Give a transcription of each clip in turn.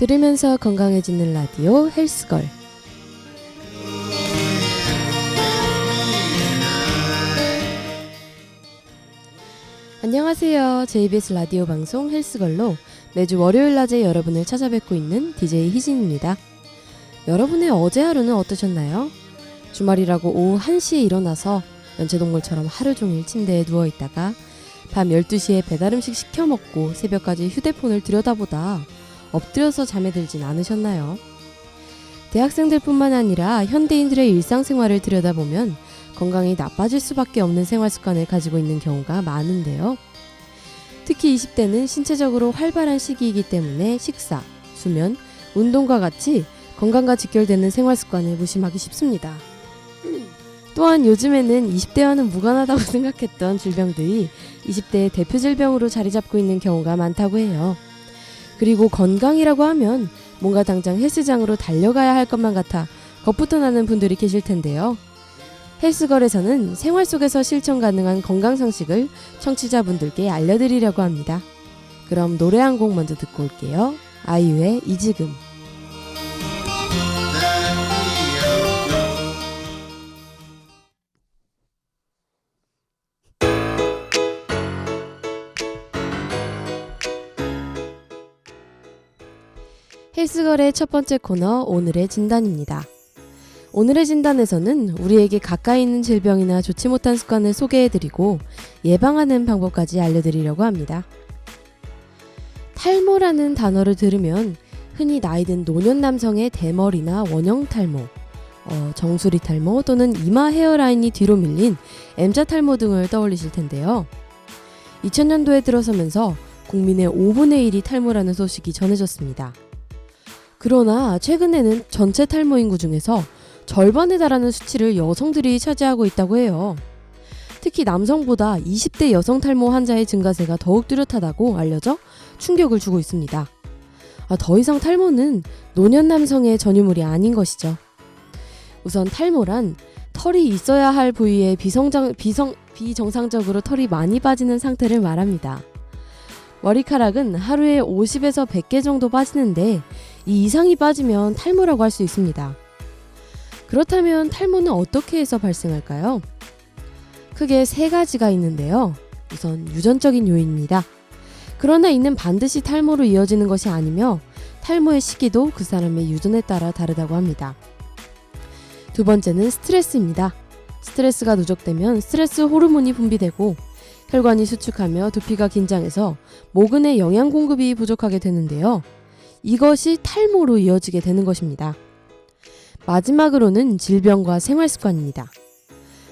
들으면서 건강해지는 라디오 헬스걸. 안녕하세요. JBS 라디오 방송 헬스걸로 매주 월요일 낮에 여러분을 찾아뵙고 있는 DJ 희진입니다. 여러분의 어제 하루는 어떠셨나요? 주말이라고 오후 1시에 일어나서 연체동물처럼 하루 종일 침대에 누워있다가 밤 12시에 배달음식 시켜 먹고 새벽까지 휴대폰을 들여다보다 엎드려서 잠에 들진 않으셨나요? 대학생들뿐만 아니라 현대인들의 일상생활을 들여다보면 건강이 나빠질 수밖에 없는 생활습관을 가지고 있는 경우가 많은데요. 특히 20대는 신체적으로 활발한 시기이기 때문에 식사, 수면, 운동과 같이 건강과 직결되는 생활습관을 무심하기 쉽습니다. 또한 요즘에는 20대와는 무관하다고 생각했던 질병들이 20대의 대표 질병으로 자리 잡고 있는 경우가 많다고 해요. 그리고 건강이라고 하면 뭔가 당장 헬스장으로 달려가야 할 것만 같아 겁부터 나는 분들이 계실 텐데요. 헬스걸에서는 생활 속에서 실천 가능한 건강 상식을 청취자분들께 알려드리려고 합니다. 그럼 노래 한 곡 먼저 듣고 올게요. 아이유의 이지금. 헬스걸의 첫 번째 코너 오늘의 진단입니다. 오늘의 진단에서는 우리에게 가까이 있는 질병이나 좋지 못한 습관을 소개해드리고 예방하는 방법까지 알려드리려고 합니다. 탈모라는 단어를 들으면 흔히 나이든 노년 남성의 대머리나 원형 탈모, 정수리 탈모 또는 이마 헤어라인이 뒤로 밀린 M자 탈모 등을 떠올리실 텐데요. 2000년도에 들어서면서 국민의 5분의 1이 탈모라는 소식이 전해졌습니다. 그러나 최근에는 전체 탈모 인구 중에서 절반에 달하는 수치를 여성들이 차지하고 있다고 해요. 특히 남성보다 20대 여성 탈모 환자의 증가세가 더욱 뚜렷하다고 알려져 충격을 주고 있습니다. 더 이상 탈모는 노년 남성의 전유물이 아닌 것이죠. 우선 탈모란 털이 있어야 할 부위에 비정상적으로 털이 많이 빠지는 상태를 말합니다. 머리카락은 하루에 50에서 100개 정도 빠지는데 이 이상이 빠지면 탈모라고 할 수 있습니다. 그렇다면 탈모는 어떻게 해서 발생할까요? 크게 3가지가 있는데요. 우선 유전적인 요인입니다. 그러나 이는 반드시 탈모로 이어지는 것이 아니며 탈모의 시기도 그 사람의 유전에 따라 다르다고 합니다. 두 번째는 스트레스입니다. 스트레스가 누적되면 스트레스 호르몬이 분비되고 혈관이 수축하며 두피가 긴장해서 모근의 영양 공급이 부족하게 되는데요. 이것이 탈모로 이어지게 되는 것입니다. 마지막으로는 질병과 생활습관입니다.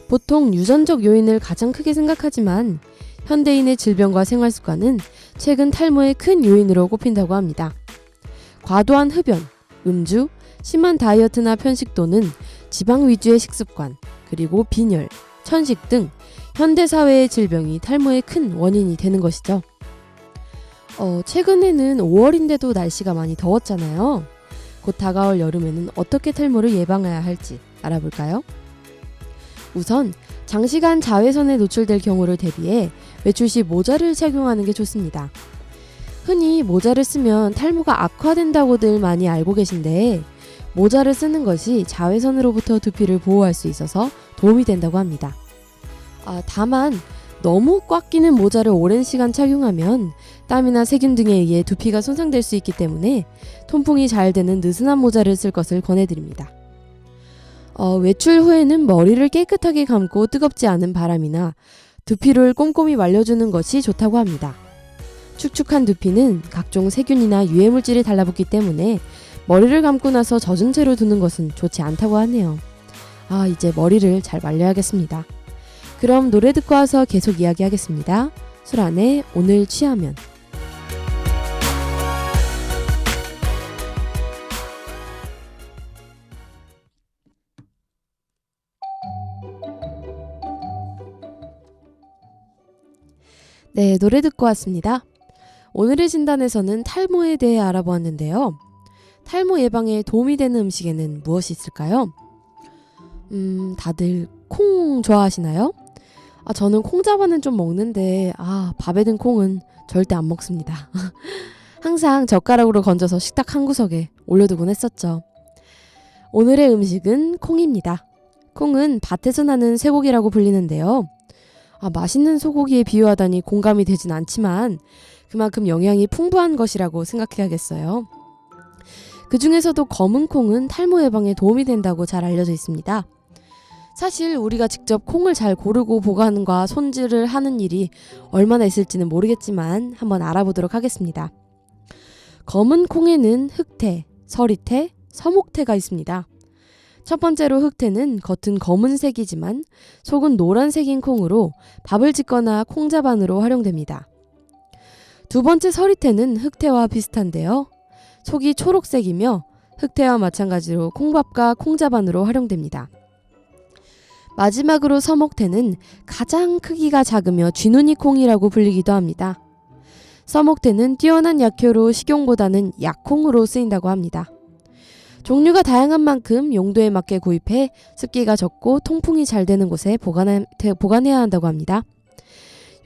보통 유전적 요인을 가장 크게 생각하지만 현대인의 질병과 생활습관은 최근 탈모의 큰 요인으로 꼽힌다고 합니다. 과도한 흡연, 음주, 심한 다이어트나 편식도는 지방 위주의 식습관, 그리고 빈혈, 천식 등 현대사회의 질병이 탈모의 큰 원인이 되는 것이죠. 최근에는 5월인데도 날씨가 많이 더웠잖아요. 곧 다가올 여름에는 어떻게 탈모를 예방해야 할지 알아볼까요? 우선 장시간 자외선에 노출될 경우를 대비해 외출 시 모자를 착용하는 게 좋습니다. 흔히 모자를 쓰면 탈모가 악화된다고들 많이 알고 계신데 모자를 쓰는 것이 자외선으로부터 두피를 보호할 수 있어서 도움이 된다고 합니다. 다만 너무 꽉 끼는 모자를 오랜 시간 착용하면 땀이나 세균 등에 의해 두피가 손상될 수 있기 때문에 통풍이 잘 되는 느슨한 모자를 쓸 것을 권해드립니다. 외출 후에는 머리를 깨끗하게 감고 뜨겁지 않은 바람이나 두피를 꼼꼼히 말려주는 것이 좋다고 합니다. 축축한 두피는 각종 세균이나 유해물질이 달라붙기 때문에 머리를 감고 나서 젖은 채로 두는 것은 좋지 않다고 하네요. 이제 머리를 잘 말려야겠습니다. 그럼 노래 듣고 와서 계속 이야기하겠습니다. 술안에 오늘 취하면. 네, 노래 듣고 왔습니다. 오늘의 진단에서는 탈모에 대해 알아보았는데요. 탈모 예방에 도움이 되는 음식에는 무엇이 있을까요? 다들 콩 좋아하시나요? 저는 콩자반은 좀 먹는데 밥에 든 콩은 절대 안 먹습니다. 항상 젓가락으로 건져서 식탁 한 구석에 올려두곤 했었죠. 오늘의 음식은 콩입니다. 콩은 밭에서 나는 쇠고기라고 불리는데요. 맛있는 소고기에 비유하다니 공감이 되진 않지만 그만큼 영양이 풍부한 것이라고 생각해야겠어요. 그 중에서도 검은 콩은 탈모 예방에 도움이 된다고 잘 알려져 있습니다. 사실 우리가 직접 콩을 잘 고르고 보관과 손질을 하는 일이 얼마나 있을지는 모르겠지만 한번 알아보도록 하겠습니다. 검은 콩에는 흑태, 서리태, 서목태가 있습니다. 첫 번째로 흑태는 겉은 검은색이지만 속은 노란색인 콩으로 밥을 짓거나 콩자반으로 활용됩니다. 두 번째 서리태는 흑태와 비슷한데요. 속이 초록색이며 흑태와 마찬가지로 콩밥과 콩자반으로 활용됩니다. 마지막으로 서목태는 가장 크기가 작으며 쥐눈이 콩이라고 불리기도 합니다. 서목태는 뛰어난 약효로 식용보다는 약콩으로 쓰인다고 합니다. 종류가 다양한 만큼 용도에 맞게 구입해 습기가 적고 통풍이 잘 되는 곳에 보관해야 한다고 합니다.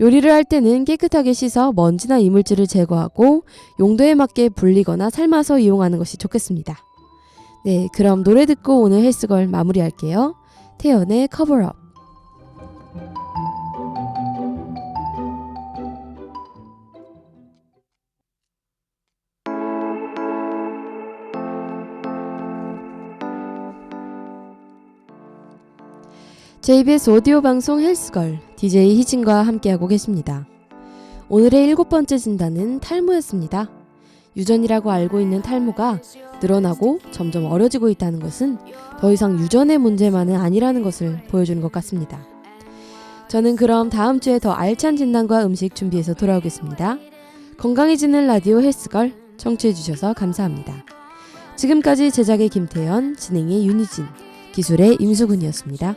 요리를 할 때는 깨끗하게 씻어 먼지나 이물질을 제거하고 용도에 맞게 불리거나 삶아서 이용하는 것이 좋겠습니다. 네, 그럼 노래 듣고 오늘 헬스걸 마무리할게요. 태연의 커버업. JBS 오디오 방송 헬스걸 DJ 희진과 함께하고 계십니다. 오늘의 7번째 진단은 탈모였습니다. 유전이라고 알고 있는 탈모가 늘어나고 점점 어려지고 있다는 것은 더 이상 유전의 문제만은 아니라는 것을 보여주는 것 같습니다. 저는 그럼 다음 주에 더 알찬 진단과 음식 준비해서 돌아오겠습니다. 건강해지는 라디오 헬스걸 청취해주셔서 감사합니다. 지금까지 제작의 김태연, 진행의 윤희진, 기술의 임수근이었습니다.